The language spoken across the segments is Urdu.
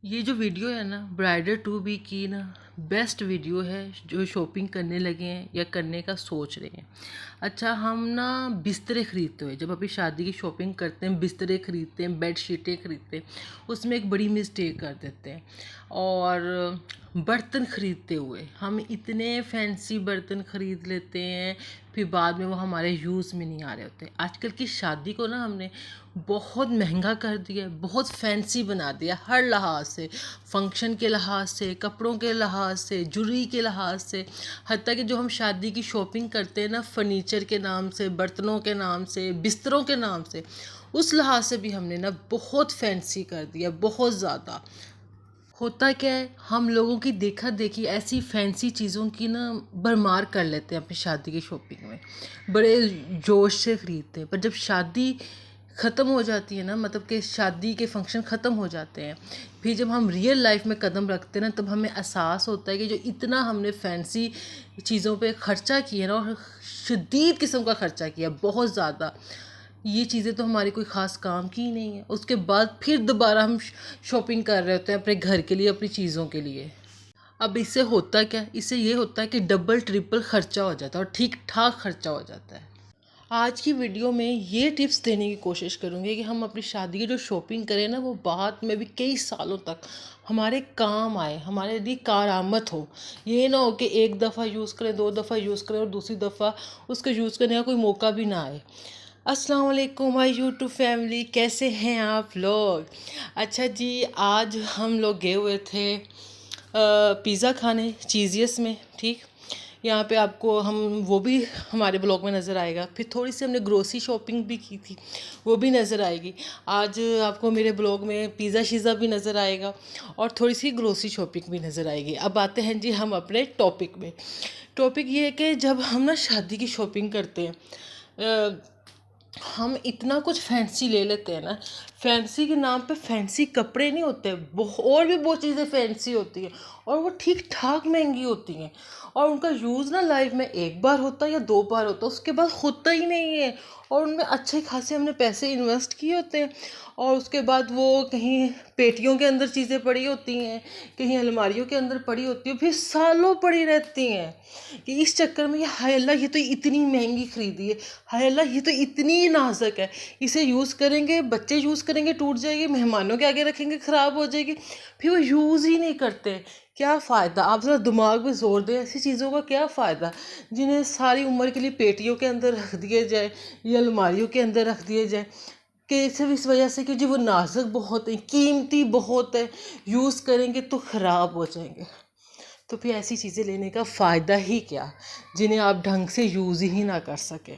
یہ جو ویڈیو ہے نا برائڈل ٹو بی کی نا بیسٹ ویڈیو ہے جو شاپنگ کرنے لگے ہیں یا کرنے کا سوچ رہے ہیں۔ اچھا ہم نا بسترے خریدتے ہوئے جب اپنی شادی کی شاپنگ کرتے ہیں، بسترے خریدتے ہیں، بیڈ شیٹیں خریدتے ہیں، اس میں ایک بڑی مسٹیک کر دیتے ہیں۔ اور برتن خریدتے ہوئے ہم اتنے فینسی برتن خرید لیتے ہیں، پھر بعد میں وہ ہمارے یوز میں نہیں آ رہے ہوتے۔ آج کل کی شادی کو نا ہم نے بہت مہنگا کر دیا، بہت فینسی بنا دیا، ہر لحاظ سے، فنکشن کے لحاظ سے، کپڑوں کے لحاظ سے، جوری کے لحاظ سے، حتیٰ کہ جو ہم شادی کی شاپنگ کرتے ہیں نا فرنیچر کے نام سے، برتنوں کے نام سے، بستروں کے نام سے، اس لحاظ سے بھی ہم نے نا بہت فینسی کر دیا، بہت زیادہ۔ ہوتا کیا ہے، ہم لوگوں کی دیکھا دیکھی ایسی فینسی چیزوں کی نا بھرمار کر لیتے ہیں اپنی شادی کی شاپنگ میں، بڑے جوش سے خریدتے ہیں، پر جب شادی ختم ہو جاتی ہے نا، مطلب کہ شادی کے فنکشن ختم ہو جاتے ہیں، پھر جب ہم ریئل لائف میں قدم رکھتے ہیں نا، تب ہمیں احساس ہوتا ہے کہ جو اتنا ہم نے فینسی چیزوں پہ خرچہ کیا نا، اور شدید قسم کا خرچہ کیا، بہت زیادہ، یہ چیزیں تو ہماری کوئی خاص کام کی ہی نہیں ہیں۔ اس کے بعد پھر دوبارہ ہم شاپنگ کر رہے ہوتے ہیں اپنے گھر کے لیے، اپنی چیزوں کے لیے۔ اب اس سے ہوتا کیا، اس سے یہ ہوتا ہے کہ ڈبل ٹرپل خرچہ ہو جاتا ہے اور ٹھیک ٹھاک خرچہ ہو جاتا ہے۔ آج کی ویڈیو میں یہ ٹپس دینے کی کوشش کروں گی کہ ہم اپنی شادی کی جو شاپنگ کریں نا، وہ بعد میں بھی کئی سالوں تک ہمارے کام آئے، ہمارے لیے کارآمد ہو۔ یہ نہ ہو کہ ایک دفعہ یوز کریں، دو دفعہ یوز کریں اور دوسری دفعہ اس کا یوز کرنے کا کوئی موقع بھی نہ آئے۔ السلام علیکم مائی یوٹیوب فیملی، کیسے ہیں آپ لوگ؟ اچھا جی، آج ہم لوگ گئے ہوئے تھے پیزا کھانے چیزیس میں، ٹھیک؟ یہاں پہ آپ کو وہ بھی ہمارے بلاگ میں نظر آئے گا۔ پھر تھوڑی سی ہم نے گروسری شاپنگ بھی کی تھی، وہ بھی نظر آئے گی۔ آج آپ کو میرے بلاگ میں پیزا شیزا بھی نظر آئے گا اور تھوڑی سی گروسری شاپنگ بھی نظر آئے گی۔ اب آتے ہیں جی ہم اپنے ٹاپک میں۔ ٹاپک یہ ہے کہ جب ہم نا شادی کی شاپنگ کرتے ہیں، ہم اتنا کچھ فینسی لے لیتے ہیں نا، فینسی کے نام پہ فینسی کپڑے نہیں ہوتے، اور بھی بہت چیزیں فینسی ہوتی ہیں اور وہ ٹھیک ٹھاک مہنگی ہوتی ہیں، اور ان کا یوز نا لائف میں ایک بار ہوتا ہے یا دو بار ہوتا ہے، اس کے بعد ہوتا ہی نہیں ہے، اور ان میں اچھے خاصے ہم نے پیسے انویسٹ کیے ہوتے ہیں، اور اس کے بعد وہ کہیں پیٹیوں کے اندر چیزیں پڑی ہوتی ہیں، کہیں الماریوں کے اندر پڑی ہوتی ہیں، پھر سالوں پڑی رہتی ہیں، کہ اس چکر میں یہ ہائے اللہ یہ تو اتنی مہنگی خریدی ہے، ہائے اللہ یہ تو اتنی نازک ہے، اسے یوز کریں گے، بچے یوز کریں گے ٹوٹ جائے گی، مہمانوں کے آگے رکھیں گے خراب ہو جائے گی، پھر وہ یوز ہی نہیں کرتے۔ کیا فائدہ؟ آپ ذرا دماغ میں زور دیں، ایسی چیزوں کا کیا فائدہ جنہیں ساری عمر کے لیے پیٹیوں کے اندر رکھ دیے جائے یا الماریوں کے اندر رکھ دیے جائیں، کہ صرف اس وجہ سے کہ جی وہ نازک بہت ہیں، قیمتی بہت ہے، یوز کریں گے تو خراب ہو جائیں گے۔ تو پھر ایسی چیزیں لینے کا فائدہ ہی کیا جنہیں آپ ڈھنگ سے یوز ہی نہ کر سکیں۔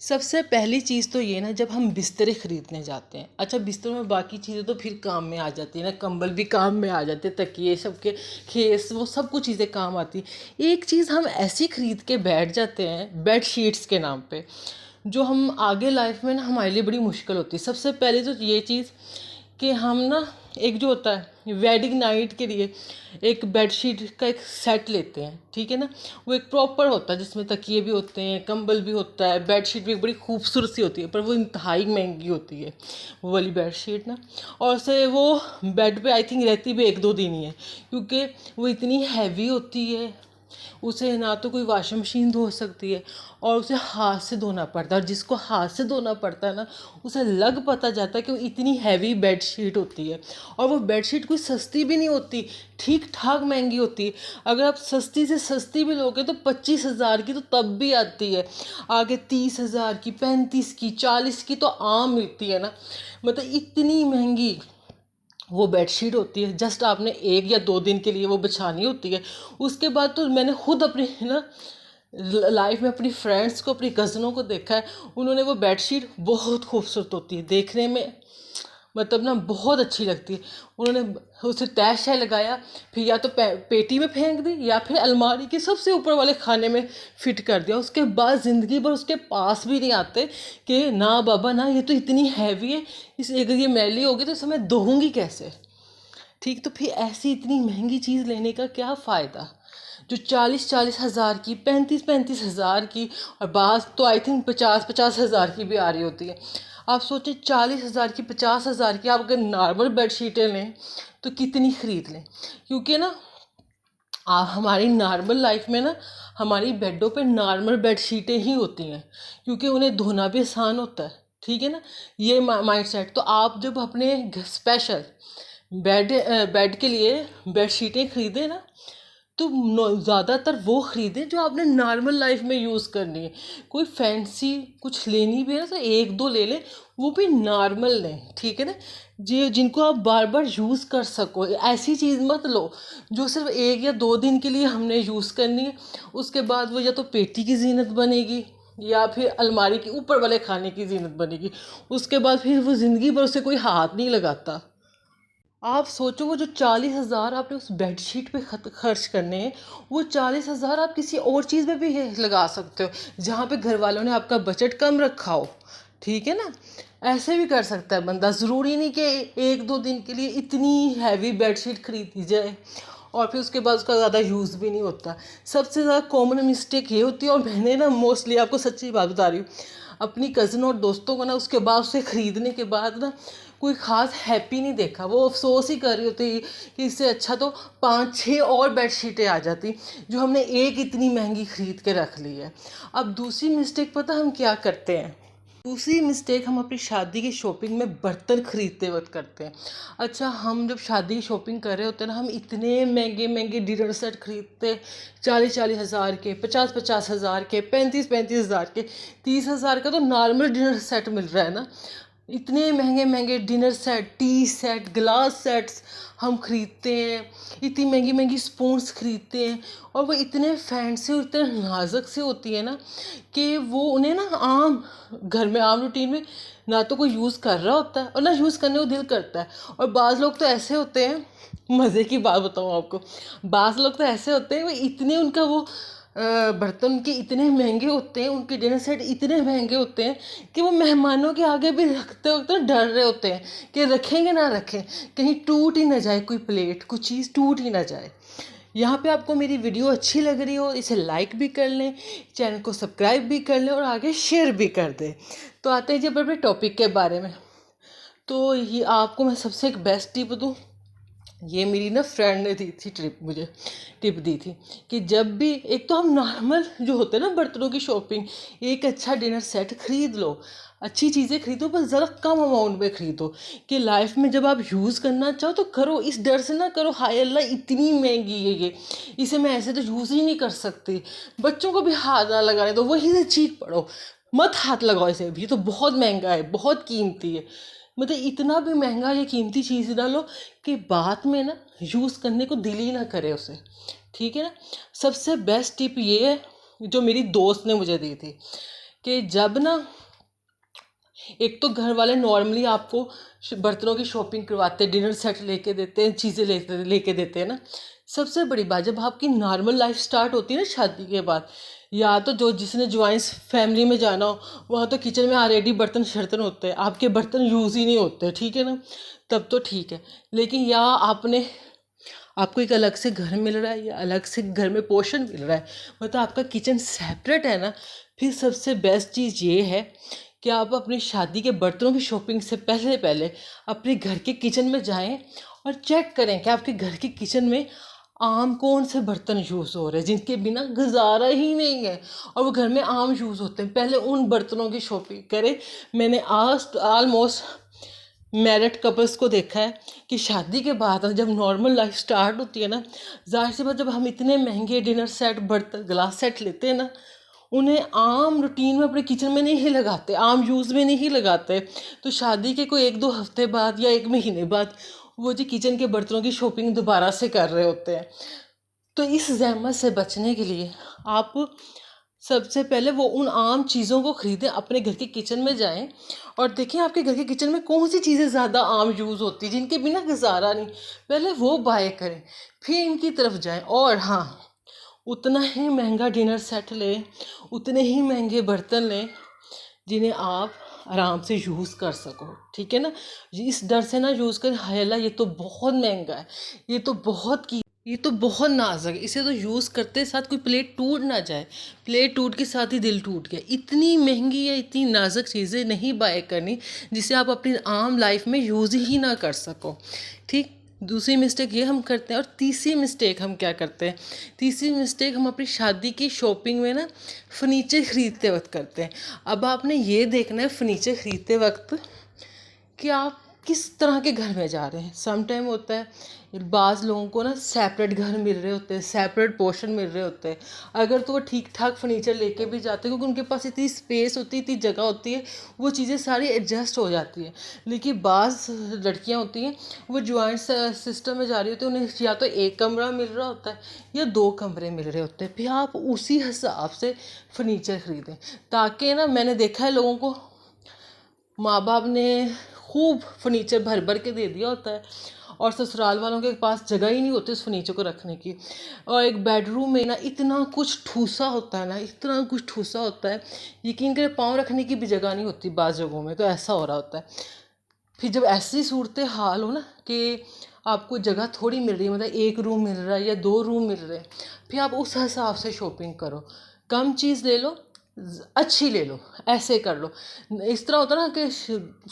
سب سے پہلی چیز تو یہ نا، جب ہم بسترے خریدنے جاتے ہیں، اچھا بستروں میں باقی چیزیں تو پھر کام میں آ جاتی ہیں نا، کمبل بھی کام میں آ جاتے ہیں، تکیے سب کے خیس، وہ سب کچھ چیزیں کام آتی ہیں۔ ایک چیز ہم ایسی خرید کے بیٹھ جاتے ہیں بیڈ شیٹس کے نام پہ، جو ہم آگے لائف میں نا ہمارے لیے بڑی مشکل ہوتی ہے۔ سب سے پہلے تو یہ چیز کہ ہم نا ایک جو ہوتا ہے ویڈنگ نائٹ کے لیے ایک بیڈ شیٹ کا ایک سیٹ لیتے ہیں، ٹھیک ہے نا، وہ ایک پراپر ہوتا ہے جس میں تکیے بھی ہوتے ہیں، کمبل بھی ہوتا ہے، بیڈ شیٹ بھی ایک بڑی خوبصورت سی ہوتی ہے، پر وہ انتہائی مہنگی ہوتی ہے وہ والی بیڈ شیٹ نا، اور سے وہ بیڈ پہ آئی تھنک رہتی بھی ایک دو دن ہی ہے، کیونکہ وہ اتنی ہیوی ہوتی ہے، اسے نہ تو کوئی واشنگ مشین دھو سکتی ہے اور اسے ہاتھ سے دھونا پڑتا ہے، اور جس کو ہاتھ سے دھونا پڑتا ہے نا، اسے لگ پتہ جاتا ہے کہ وہ اتنی ہیوی بیڈ شیٹ ہوتی ہے، اور وہ بیڈ شیٹ کوئی سستی بھی نہیں ہوتی، ٹھیک ٹھاک مہنگی ہوتی ہے۔ اگر آپ سستی سے سستی بھی لوگے تو 25,000 کی تو تب بھی آتی ہے، آگے 30,000 کی، 35 کی، 40 کی تو عام ملتی ہے نا، مطلب اتنی مہنگی وہ بیڈ شیٹ ہوتی ہے۔ جسٹ آپ نے ایک یا دو دن کے لیے وہ بچھانی ہوتی ہے، اس کے بعد تو میں نے خود اپنی نا لائف میں اپنی فرینڈس کو، اپنی کزنوں کو دیکھا ہے، انہوں نے وہ بیڈ شیٹ بہت خوبصورت ہوتی ہے دیکھنے میں، مطلب نا بہت اچھی لگتی ہے، انہوں نے اسے طے شے لگایا، پھر یا تو پیٹی میں پھینک دی یا پھر الماری کے سب سے اوپر والے خانے میں فٹ کر دیا، اس کے بعد زندگی بھر اس کے پاس بھی نہیں آتے کہ نہ بابا نہ، یہ تو اتنی ہیوی ہے، اگر یہ میلی ہوگی تو اسے میں دھوں گی کیسے؟ ٹھیک، تو پھر ایسی اتنی مہنگی چیز لینے کا کیا فائدہ، جو 40,000 کی، 35,000 کی، اور بعض تو آئی تھنک 50,000 کی بھی آ رہی ہوتی ہے۔ آپ سوچیں 40,000 کی 50,000 کی آپ اگر نارمل بیڈ شیٹیں لیں تو کتنی خرید لیں، کیونکہ نا ہماری نارمل لائف میں نا ہماری بیڈوں پہ نارمل بیڈ شیٹیں ہی ہوتی ہیں، کیونکہ انہیں دھونا بھی آسان ہوتا ہے، ٹھیک ہے نا، یہ مائنڈ سیٹ۔ تو آپ جب اپنے اسپیشل بیڈ کے لیے بیڈ شیٹیں خریدیں نا تو زیادہ تر وہ خریدیں جو آپ نے نارمل لائف میں یوز کرنی ہے۔ کوئی فینسی کچھ لینی بھی ہے تو 1-2 لے لیں، وہ بھی نارمل لیں، ٹھیک ہے نا، جن کو آپ بار بار یوز کر سکو۔ ایسی چیز مت لو جو صرف 1 یا 2 دن کے لیے ہم نے یوز کرنی ہے، اس کے بعد وہ یا تو پیٹی کی زینت بنے گی یا پھر الماری کے اوپر والے کھانے کی زینت بنے گی، اس کے بعد پھر وہ زندگی بھر اسے کوئی ہاتھ نہیں لگاتا۔ آپ سوچو وہ جو 40,000 آپ نے اس بیڈ شیٹ پہ خرچ کرنے ہیں، وہ 40,000 آپ کسی اور چیز میں بھی لگا سکتے ہو جہاں پہ گھر والوں نے آپ کا بجٹ کم رکھا ہو، ٹھیک ہے نا، ایسے بھی کر سکتا ہے بندہ۔ ضروری نہیں کہ 1-2 دن کے لیے اتنی ہیوی بیڈ شیٹ خریدی جائے اور پھر اس کے بعد اس کا زیادہ یوز بھی نہیں ہوتا۔ سب سے زیادہ کامن مسٹیک یہ ہوتی ہے، اور میں نے نا موسٹلی آپ کو سچی بات بتا رہی ہوں، اپنی کزن اور دوستوں کو نا اس کے بعد اسے خریدنے کے بعد نا کوئی خاص ہیپی نہیں دیکھا، وہ افسوس ہی کر رہی ہوتی کہ اس سے اچھا تو 5-6 اور بیڈ شیٹیں آ جاتی جو ہم نے ایک اتنی مہنگی خرید کے رکھ لی ہے۔ اب دوسری مسٹیک پتہ ہم کیا کرتے ہیں؟ دوسری مسٹیک ہم اپنی شادی کی شاپنگ میں برتن خریدتے وقت کرتے ہیں۔ اچھا، ہم جب شادی کی شاپنگ کر رہے ہوتے ہیں نا، ہم اتنے مہنگے مہنگے ڈنر سیٹ خریدتے، 40,000 کے، 50,000 کے، 35,000 کے، 30,000 کا تو نارمل ڈنر سیٹ مل رہا ہے نا۔ اتنے مہنگے مہنگے dinner set, tea set, glass sets ہم خریدتے ہیں، اتنی مہنگی مہنگی اسپونس خریدتے ہیں، اور وہ اتنے فینسی اور اتنے نازک سے ہوتی ہے نا کہ وہ انہیں نا عام گھر میں عام روٹین میں نہ تو کوئی یوز کر رہا ہوتا ہے اور نہ یوز کرنے کو دل کرتا ہے۔ اور بعض لوگ تو ایسے ہوتے ہیں، مزے کی بات بتاؤں آپ کو، بعض لوگ تو ایسے ہوتے ہیں وہ اتنے ان کا وہ برتن کے اتنے مہنگے ہوتے ہیں، ان کے ڈنر سیٹ اتنے مہنگے ہوتے ہیں کہ وہ مہمانوں کے آگے بھی رکھتے وقت ڈر رہے ہوتے ہیں کہ رکھیں گے نہ رکھیں، کہیں ٹوٹ ہی نہ جائے، کوئی پلیٹ کوئی چیز ٹوٹ ہی نہ جائے۔ یہاں پہ آپ کو میری ویڈیو اچھی لگ رہی ہو، اسے لائک بھی کر لیں، چینل کو سبسکرائب بھی کر لیں اور آگے شیئر بھی کر دیں۔ تو آتے ہیں جب اپنے ٹاپک کے بارے میں، تو یہ آپ کو میں سب سے ایک بیسٹ ٹپ دوں، یہ میری نا فرینڈ نے دی تھی مجھے ٹپ دی تھی کہ جب بھی ایک تو ہم نارمل جو ہوتے ہیں نا برتنوں کی شاپنگ، ایک اچھا ڈنر سیٹ خرید لو، اچھی چیزیں خریدو، بس ذرا کم اماؤنٹ میں خریدو کہ لائف میں جب آپ یوز کرنا چاہو تو کرو، اس ڈر سے نہ کرو ہائے اللہ اتنی مہنگی ہے یہ، اسے میں ایسے تو یوز ہی نہیں کر سکتی، بچوں کو بھی ہاتھ نہ لگانے دو، وہیں سے چیخ پڑو مت ہاتھ لگاؤ اسے، یہ تو بہت مہنگا ہے، بہت قیمتی ہے۔ مطلب اتنا بھی مہنگا یا قیمتی چیز نہ لو کہ بعد میں نا یوز کرنے کو دل ہی نہ کرے اسے، ٹھیک ہے نا۔ سب سے بیسٹ ٹپ یہ ہے جو میری دوست نے مجھے دی تھی کہ جب نا ایک تو گھر والے نارملی آپ کو برتنوں کی شاپنگ کرواتے، ڈنر سیٹ لے کے دیتے ہیں، چیزیں لے کے دیتے ہیں نا، سب سے بڑی بات جب آپ کی نارمل لائف سٹارٹ ہوتی ہے نا شادی کے بعد، یا تو جس نے جوائنٹ فیملی میں جانا ہو وہاں تو کچن میں آلریڈی برتن شرتن ہوتے ہیں، آپ کے برتن یوز ہی نہیں ہوتے، ٹھیک ہے نا، تب تو ٹھیک ہے، لیکن یا آپ کو ایک الگ سے گھر مل رہا ہے یا الگ سے گھر میں پورشن مل رہا ہے، مطلب آپ کا کچن سیپریٹ ہے نا، پھر سب سے بیسٹ چیز یہ ہے کہ آپ اپنی شادی کے برتنوں کی شاپنگ سے پہلے اپنے گھر کے کچن میں جائیں اور چیک کریں کہ آپ کے گھر کے کچن میں عام کون سے برتن یوز ہو رہے ہیں جن کے بنا گزارا ہی نہیں ہے اور وہ گھر میں عام یوز ہوتے ہیں، پہلے ان برتنوں کی شاپنگ کریں۔ میں نے آلموسٹ میرڈ کپلس کو دیکھا ہے کہ شادی کے بعد جب نارمل لائف سٹارٹ ہوتی ہے نا، ظاہر سی بات جب ہم اتنے مہنگے ڈنر سیٹ برتن گلاس سیٹ لیتے ہیں نا، انہیں عام روٹین میں اپنے کچن میں نہیں لگاتے، عام یوز میں نہیں لگاتے، تو شادی کے کوئی 1-2 ہفتے بعد یا 1 مہینے بعد وہ جی کچن کے برتنوں کی شاپنگ دوبارہ سے کر رہے ہوتے ہیں۔ تو اس زحمت سے بچنے کے لیے آپ سب سے پہلے وہ ان عام چیزوں کو خریدیں، اپنے گھر کے کچن میں جائیں اور دیکھیں آپ کے گھر کے کچن میں کون سی چیزیں زیادہ عام یوز ہوتی ہیں جن کے بنا گزارا نہیں، پہلے وہ بائی کریں پھر ان کی طرف جائیں۔ اور ہاں، اتنا ہی مہنگا ڈنر سیٹ لیں، اتنے ہی مہنگے برتن لیں جنہیں آپ آرام سے یوز کر سکو، ٹھیک ہے نا، اس ڈر سے نہ یوز کریں ہائے اللہ یہ تو بہت مہنگا ہے، یہ تو بہت یہ تو بہت نازک ہے، اسے تو یوز کرتے ساتھ کوئی پلیٹ ٹوٹ نہ جائے، پلیٹ ٹوٹ کے ساتھ ہی دل ٹوٹ گیا۔ اتنی مہنگی یا اتنی نازک چیزیں نہیں بائی کرنی جسے آپ اپنی عام لائف میں یوز ہی نہ کر سکو، ٹھیک۔ دوسری مسٹیک یہ ہم کرتے ہیں، اور تیسری مسٹیک ہم کیا کرتے ہیں؟ تیسری مسٹیک ہم اپنی شادی کی شاپنگ میں نا فرنیچر خریدتے وقت کرتے ہیں۔ اب آپ نے یہ دیکھنا ہے فرنیچر خریدتے وقت کہ آپ کس طرح کے گھر میں جا رہے ہیں۔ سم ٹائم ہوتا ہے بعض لوگوں کو نا سیپریٹ گھر مل رہے ہوتے ہیں، سیپریٹ پورشن مل رہے ہوتے ہیں، اگر تو وہ ٹھیک ٹھاک فرنیچر لے کے بھی جاتے ہیں کیونکہ ان کے پاس اتنی اسپیس ہوتی ہے، اتنی جگہ ہوتی ہے، وہ چیزیں ساری ایڈجسٹ ہو جاتی ہیں۔ لیکن بعض لڑکیاں ہوتی ہیں وہ جوائنٹ سسٹم میں جا رہی ہوتی ہیں، انہیں یا تو ایک کمرہ مل رہا ہوتا ہے یا 2 کمرے مل رہے ہوتے ہیں، پھر آپ اسی حساب سے فرنیچر خریدیں تاکہ نا میں نے دیکھا ہے لوگوں کو ماں باپ نے خوب فرنیچر بھر بھر کے دے دیا ہوتا ہے اور سسرال والوں کے پاس جگہ ہی نہیں ہوتی اس فرنیچر کو رکھنے کی، اور ایک بیڈ روم میں نا اتنا کچھ ٹھوسا ہوتا ہے نا، اتنا کچھ ٹھوسا ہوتا ہے، یقین کرے پاؤں رکھنے کی بھی جگہ نہیں ہوتی بعض جگہوں میں، تو ایسا ہو رہا ہوتا ہے۔ پھر جب ایسی صورتحال ہو نا کہ آپ کو جگہ تھوڑی مل رہی ہے، مطلب 1 روم مل رہا ہے یا 2 روم مل رہے ہیں، پھر آپ اس حساب سے شاپنگ کرو، کم چیز لے لو، اچھی لے لو، ایسے کر لو۔ اس طرح ہوتا نا کہ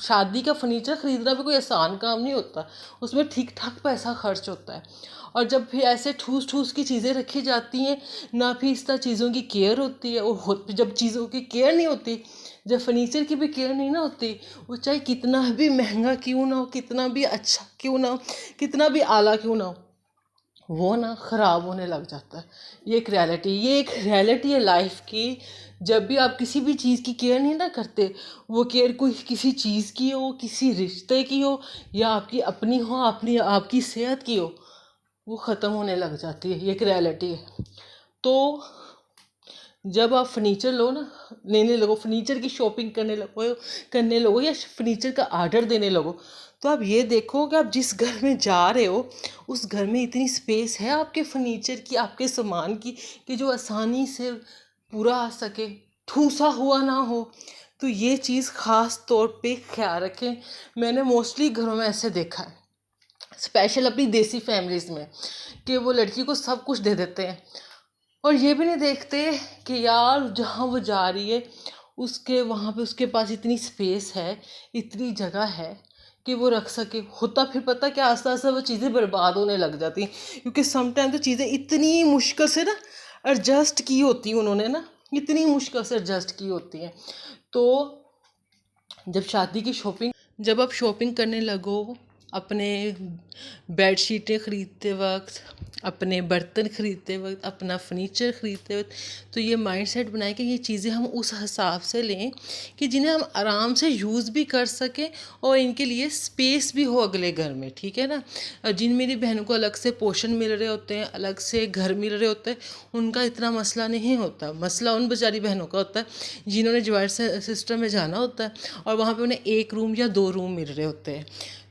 شادی کا فرنیچر خریدنا بھی کوئی آسان کام نہیں ہوتا، اس میں ٹھیک ٹھاک پیسہ خرچ ہوتا ہے، اور جب پھر ایسے ٹھوس ٹھوس کی چیزیں رکھی جاتی ہیں نہ پھر اس طرح چیزوں کی کیئر ہوتی ہے، اور جب چیزوں کی کیئر نہیں ہوتی، جب فرنیچر کی بھی کیئر نہیں نہ ہوتی، وہ چاہے کتنا بھی مہنگا کیوں نہ ہو، کتنا بھی اچھا کیوں نہ ہو، کتنا بھی اعلیٰ کیوں نہ ہو، وہ نا خراب ہونے لگ جاتا ہے۔ یہ ایک ریالٹی ہے لائف کی۔ جب بھی آپ کسی بھی چیز کی کیئر نہیں نہ کرتے، وہ کیئر کوئی کسی چیز کی ہو، کسی رشتے کی ہو، یا آپ کی اپنی ہو، آپ کی صحت کی ہو، وہ ختم ہونے لگ جاتی ہے، یہ ایک ریالٹی ہے۔ تو جب آپ فرنیچر لو نا، لینے لگو، فرنیچر کی شاپنگ کرنے لگو یا فرنیچر کا آرڈر دینے لگو، تو آپ یہ دیکھو کہ آپ جس گھر میں جا رہے ہو اس گھر میں اتنی اسپیس ہے آپ کے فرنیچر کی، آپ کے سامان کی، کہ جو آسانی سے پورا آ سکے، ٹھوسا ہوا نہ ہو۔ تو یہ چیز خاص طور پہ خیال رکھیں۔ میں نے موسٹلی گھروں میں ایسے دیکھا ہے، اسپیشل اپنی دیسی فیملیز میں، کہ وہ لڑکی کو سب کچھ دے دیتے ہیں اور یہ بھی نہیں دیکھتے کہ یار جہاں وہ جا رہی ہے وہاں پہ اس کے پاس اتنی اسپیس ہے، اتنی جگہ ہے کہ وہ رکھ سکے۔ ہوتا پھر پتہ کہ آہستہ آہستہ وہ چیزیں برباد ہونے لگ جاتی ہیں، کیونکہ سم ٹائم تو چیزیں اتنی مشکل سے نا ایڈجسٹ کی ہوتی ہیں انہوں نے نا، اتنی مشکل سے ایڈجسٹ کی ہوتی ہیں۔ تو جب آپ شاپنگ کرنے لگو، اپنے بیڈ شیٹیں خریدتے وقت، اپنے برتن خریدتے وقت، اپنا فرنیچر خریدتے وقت، تو یہ مائنڈ سیٹ بنائیں کہ یہ چیزیں ہم اس حساب سے لیں کہ جنہیں ہم آرام سے یوز بھی کر سکیں اور ان کے لیے اسپیس بھی ہو اگلے گھر میں، ٹھیک ہے نا۔ جن میری بہنوں کو الگ سے پورشن مل رہے ہوتے ہیں، الگ سے گھر مل رہے ہوتے ہیں، ان کا اتنا مسئلہ نہیں ہوتا۔ مسئلہ ان بیچاری بہنوں کا ہوتا ہے جنہوں نے جوائنٹ سسٹم میں جانا ہوتا ہے اور وہاں پہ انہیں 1 روم یا 2 روم مل رہے ہوتے ہیں۔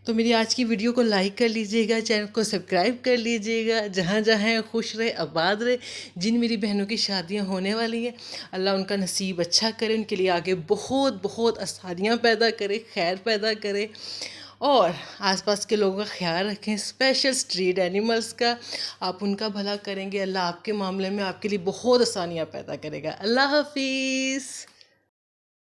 تو میری آج کی ویڈیو کو لائک کر لیجئے گا، چینل کو سبسکرائب کر لیجئے گا۔ جہاں جہاں خوش رہے، آباد رہے۔ جن میری بہنوں کی شادیاں ہونے والی ہیں، اللہ ان کا نصیب اچھا کرے، ان کے لیے آگے بہت بہت آسانیاں پیدا کرے، خیر پیدا کرے، اور آس پاس کے لوگوں کا خیال رکھیں، اسپیشل اسٹریٹ اینیملز کا۔ آپ ان کا بھلا کریں گے، اللہ آپ کے معاملے میں آپ کے لیے بہت آسانیاں پیدا کرے گا۔ اللہ حافظ۔